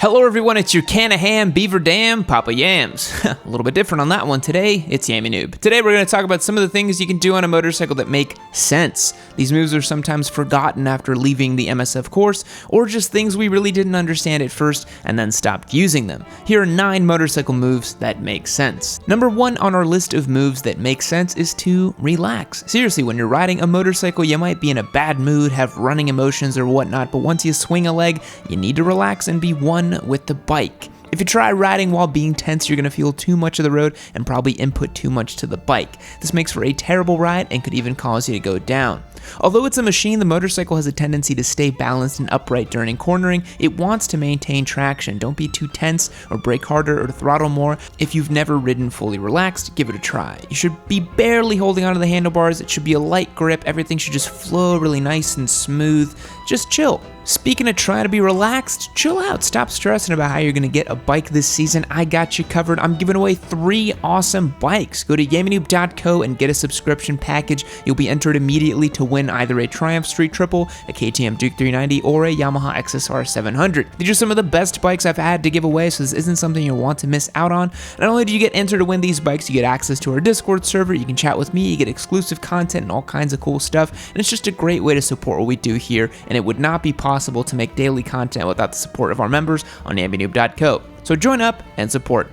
Hello everyone, it's your can of ham, beaver dam, Papa Yams. A little bit different on that one today, it's Yammie Noob. Today we're going to talk about some of the things you can do on a motorcycle that make sense. These moves are sometimes forgotten after leaving the MSF course, or just things we really didn't understand at first and then stopped using them. Here are 9 motorcycle moves that make sense. Number 1 on our list of moves that make sense is to relax. Seriously, when you're riding a motorcycle, you might be in a bad mood, have running emotions or whatnot, but once you swing a leg, you need to relax and be one with the bike. If you try riding while being tense, you're going to feel too much of the road and probably input too much to the bike. This makes for a terrible ride and could even cause you to go down. Although it's a machine, the motorcycle has a tendency to stay balanced and upright during cornering. It wants to maintain traction. Don't be too tense or brake harder or throttle more. If you've never ridden fully relaxed, give it a try. You should be barely holding onto the handlebars. It should be a light grip. Everything should just flow really nice and smooth. Just chill. Speaking of trying to be relaxed, chill out. Stop stressing about how you're going to get a bike this season. I got you covered. I'm giving away 3 awesome bikes. Go to yammienoob.co and get a subscription package. You'll be entered immediately to win either a Triumph Street Triple, a KTM Duke 390, or a Yamaha XSR 700. These are some of the best bikes I've had to give away, so this isn't something you'll want to miss out on. Not only do you get entered to win these bikes, you get access to our Discord server, you can chat with me, you get exclusive content and all kinds of cool stuff, and it's just a great way to support what we do here, and it would not be possible to make daily content without the support of our members on yammienoob.co. So join up and support.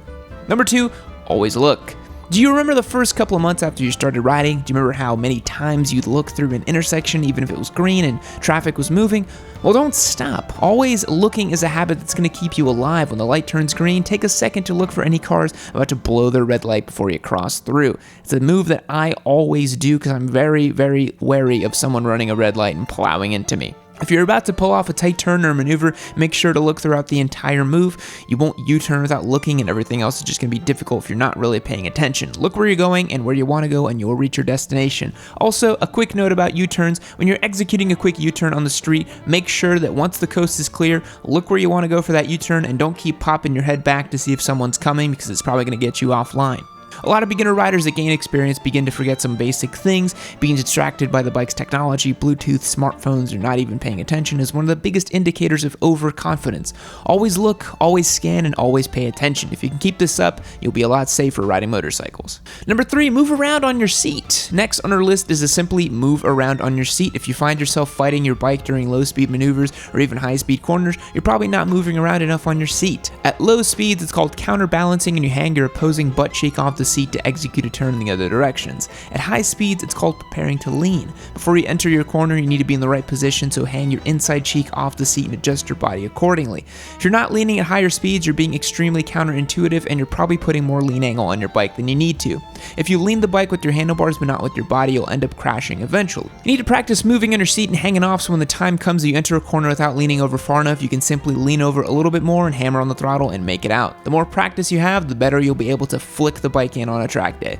Number 2, always look. Do you remember the first couple of months after you started riding? Do you remember how many times you'd look through an intersection even if it was green and traffic was moving? Well, don't stop. Always looking is a habit that's going to keep you alive. When the light turns green, take a second to look for any cars about to blow their red light before you cross through. It's a move that I always do because I'm very, very wary of someone running a red light and plowing into me. If you're about to pull off a tight turn or maneuver, make sure to look throughout the entire move. You won't U-turn without looking, and everything else is just going to be difficult if you're not really paying attention. Look where you're going and where you want to go, and you'll reach your destination. Also, a quick note about U-turns. When you're executing a quick U-turn on the street, make sure that once the coast is clear, look where you want to go for that U-turn, and don't keep popping your head back to see if someone's coming, because it's probably going to get you offline. A lot of beginner riders that gain experience begin to forget some basic things. Being distracted by the bike's technology, Bluetooth, smartphones, or not even paying attention is one of the biggest indicators of overconfidence. Always look, always scan, and always pay attention. If you can keep this up, you'll be a lot safer riding motorcycles. Number 3, move around on your seat. Next on our list is to simply move around on your seat. If you find yourself fighting your bike during low-speed maneuvers or even high-speed corners, you're probably not moving around enough on your seat. At low speeds, it's called counterbalancing, and you hang your opposing butt cheek off the seat to execute a turn in the other directions. At high speeds, it's called preparing to lean. Before you enter your corner, you need to be in the right position, so hang your inside cheek off the seat and adjust your body accordingly. If you're not leaning at higher speeds, you're being extremely counterintuitive, and you're probably putting more lean angle on your bike than you need to. If you lean the bike with your handlebars but not with your body, you'll end up crashing eventually. You need to practice moving on your seat and hanging off, so when the time comes that you enter a corner without leaning over far enough, you can simply lean over a little bit more and hammer on the throttle and make it out. The more practice you have, the better you'll be able to flick the bike in on a track day.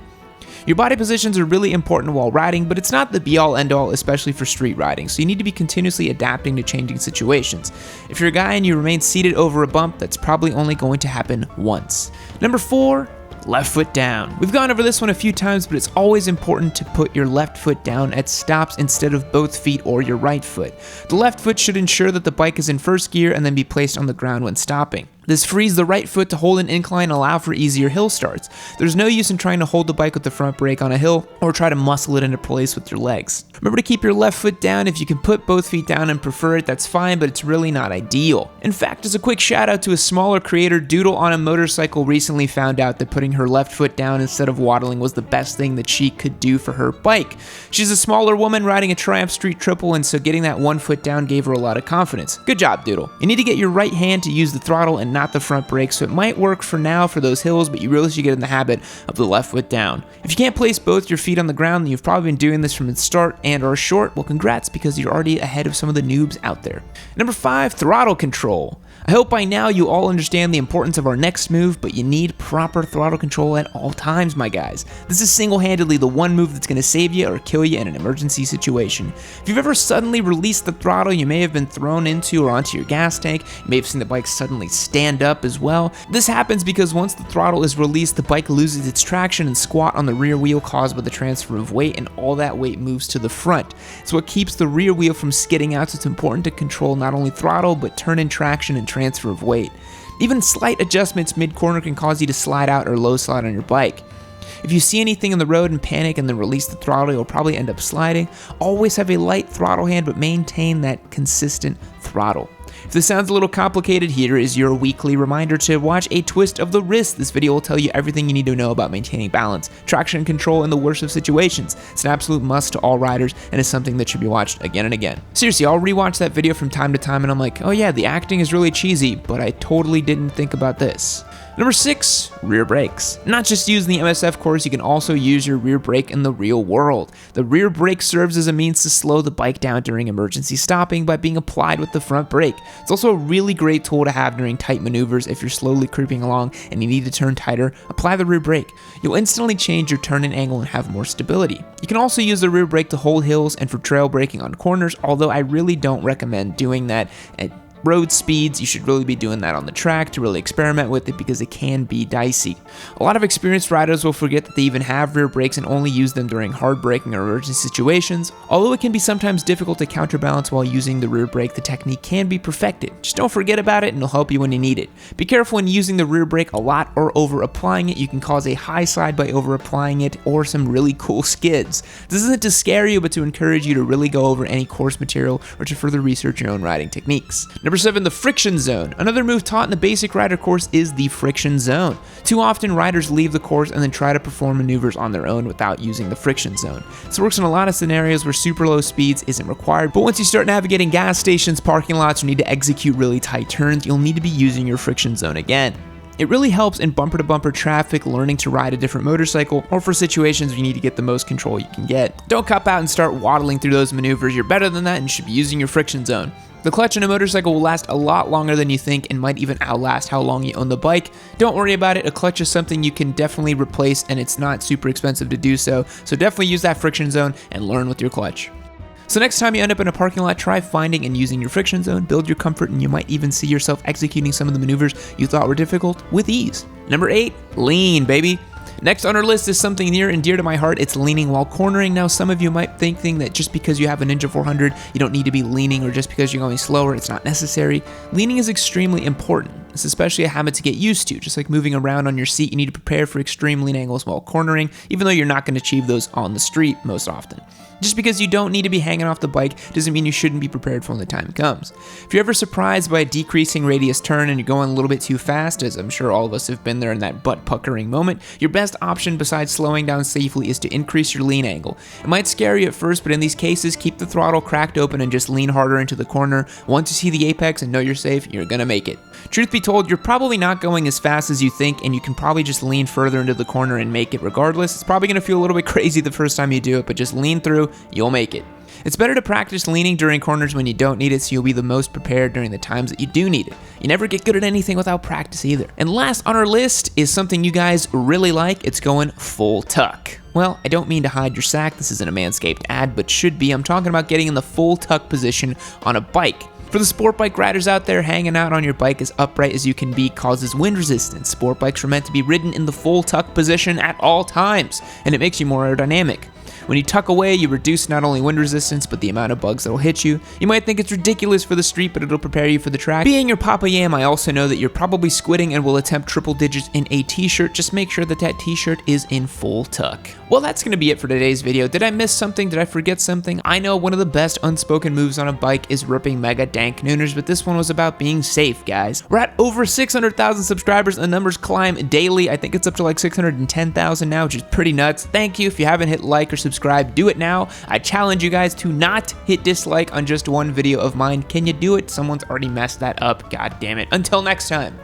Your body positions are really important while riding, but it's not the be-all end-all, especially for street riding, so you need to be continuously adapting to changing situations. If you're a guy and you remain seated over a bump, that's probably only going to happen once. Number 4, left foot down. We've gone over this one a few times, but it's always important to put your left foot down at stops instead of both feet or your right foot. The left foot should ensure that the bike is in first gear and then be placed on the ground when stopping. This frees the right foot to hold an incline and allow for easier hill starts. There's no use in trying to hold the bike with the front brake on a hill or try to muscle it into place with your legs. Remember to keep your left foot down. If you can put both feet down and prefer it, that's fine, but it's really not ideal. In fact, as a quick shout out to a smaller creator, Doodle on a Motorcycle recently found out that putting her left foot down instead of waddling was the best thing that she could do for her bike. She's a smaller woman riding a Triumph Street Triple, and so getting that one foot down gave her a lot of confidence. Good job, Doodle. You need to get your right hand to use the throttle and not the front brake, so it might work for now for those hills, but you really should get in the habit of the left foot down. If you can't place both your feet on the ground, then you've probably been doing this from the start and are short. Well, congrats, because you're already ahead of some of the noobs out there. Number 5, throttle control. I hope by now you all understand the importance of our next move, but you need proper throttle control at all times, my guys. This is single-handedly the one move that's going to save you or kill you in an emergency situation. If you've ever suddenly released the throttle, you may have been thrown into or onto your gas tank. You may have seen the bike suddenly stand up as well. This happens because once the throttle is released, the bike loses its traction and squat on the rear wheel caused by the transfer of weight, and all that weight moves to the front. It's what keeps the rear wheel from skidding out, so it's important to control not only throttle, but turn in traction and transfer of weight. Even slight adjustments mid-corner can cause you to slide out or low slide on your bike. If you see anything in the road and panic and then release the throttle, you'll probably end up sliding. Always have a light throttle hand, but maintain that consistent throttle. If this sounds a little complicated, here is your weekly reminder to watch a twist of the wrist. This video will tell you everything you need to know about maintaining balance, traction control in the worst of situations. It's an absolute must to all riders and is something that should be watched again and again. Seriously, I'll rewatch that video from time to time and I'm like, oh yeah, the acting is really cheesy, but I totally didn't think about this. Number 6, rear brakes. Not just use the MSF course, you can also use your rear brake in the real world. The rear brake serves as a means to slow the bike down during emergency stopping by being applied with the front brake. It's also a really great tool to have during tight maneuvers. If you're slowly creeping along and you need to turn tighter, apply the rear brake. You'll instantly change your turning angle and have more stability. You can also use the rear brake to hold hills and for trail braking on corners, although I really don't recommend doing that at road speeds. You should really be doing that on the track to really experiment with it because it can be dicey. A lot of experienced riders will forget that they even have rear brakes and only use them during hard braking or emergency situations. Although it can be sometimes difficult to counterbalance while using the rear brake, the technique can be perfected. Just don't forget about it and it'll help you when you need it. Be careful when using the rear brake a lot or over applying it. You can cause a high slide by over applying it or some really cool skids. This isn't to scare you, but to encourage you to really go over any course material or to further research your own riding techniques. Number 7, the friction zone. Another move taught in the basic rider course is the friction zone. Too often riders leave the course and then try to perform maneuvers on their own without using the friction zone. This works in a lot of scenarios where super low speeds isn't required, but once you start navigating gas stations, parking lots, or need to execute really tight turns, you'll need to be using your friction zone again. It really helps in bumper-to-bumper traffic, learning to ride a different motorcycle, or for situations where you need to get the most control you can get. Don't cop out and start waddling through those maneuvers. You're better than that and should be using your friction zone. The clutch in a motorcycle will last a lot longer than you think and might even outlast how long you own the bike. Don't worry about it. A clutch is something you can definitely replace and it's not super expensive to do so. So definitely use that friction zone and learn with your clutch. So next time you end up in a parking lot, try finding and using your friction zone, build your comfort, and you might even see yourself executing some of the maneuvers you thought were difficult with ease. Number 8, lean, baby. Next on our list is something near and dear to my heart. It's leaning while cornering. Now, some of you might think that just because you have a Ninja 400, you don't need to be leaning, or just because you're going slower, it's not necessary. Leaning is extremely important. It's especially a habit to get used to. Just like moving around on your seat, you need to prepare for extreme lean angles while cornering, even though you're not going to achieve those on the street most often. Just because you don't need to be hanging off the bike doesn't mean you shouldn't be prepared for when the time comes. If you're ever surprised by a decreasing radius turn and you're going a little bit too fast, as I'm sure all of us have been there in that butt-puckering moment, your best option besides slowing down safely is to increase your lean angle. It might scare you at first, but in these cases, keep the throttle cracked open and just lean harder into the corner. Once you see the apex and know you're safe, you're gonna make it. Truth be told, you're probably not going as fast as you think, and you can probably just lean further into the corner and make it regardless. It's probably gonna feel a little bit crazy the first time you do it, but just lean through, you'll make it. It's better to practice leaning during corners when you don't need it, so you'll be the most prepared during the times that you do need it. You never get good at anything without practice either. And last on our list is something you guys really like. It's going full tuck. Well, I don't mean to hide your sack. This isn't a Manscaped ad, but should be. I'm talking about getting in the full tuck position on a bike. For the sport bike riders out there, hanging out on your bike as upright as you can be causes wind resistance. Sport bikes are meant to be ridden in the full tuck position at all times, and it makes you more aerodynamic. When you tuck away, you reduce not only wind resistance, but the amount of bugs that will hit you. You might think it's ridiculous for the street, but it'll prepare you for the track. Being your Papa Yam, I also know that you're probably squidding and will attempt triple digits in a t-shirt. Just make sure that that t-shirt is in full tuck. Well, that's gonna be it for today's video. Did I miss something? Did I forget something? I know one of the best unspoken moves on a bike is ripping mega dank nooners, but this one was about being safe, guys. We're at over 600,000 subscribers and the numbers climb daily. I think it's up to like 610,000 now, which is pretty nuts. Thank you. If you haven't hit like or subscribe, do it now. I challenge you guys to not hit dislike on just one video of mine. Can you do it? Someone's already messed that up. God damn it. Until next time.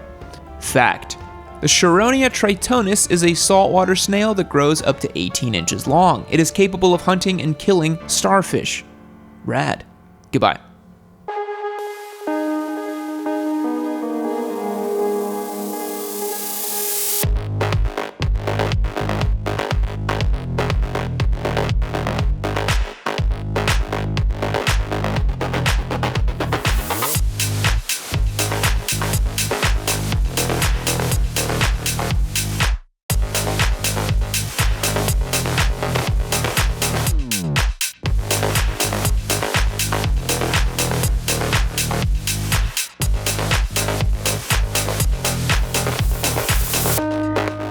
Fact. The Charonia tritonis is a saltwater snail that grows up to 18 inches long. It is capable of hunting and killing starfish. Rad. Goodbye.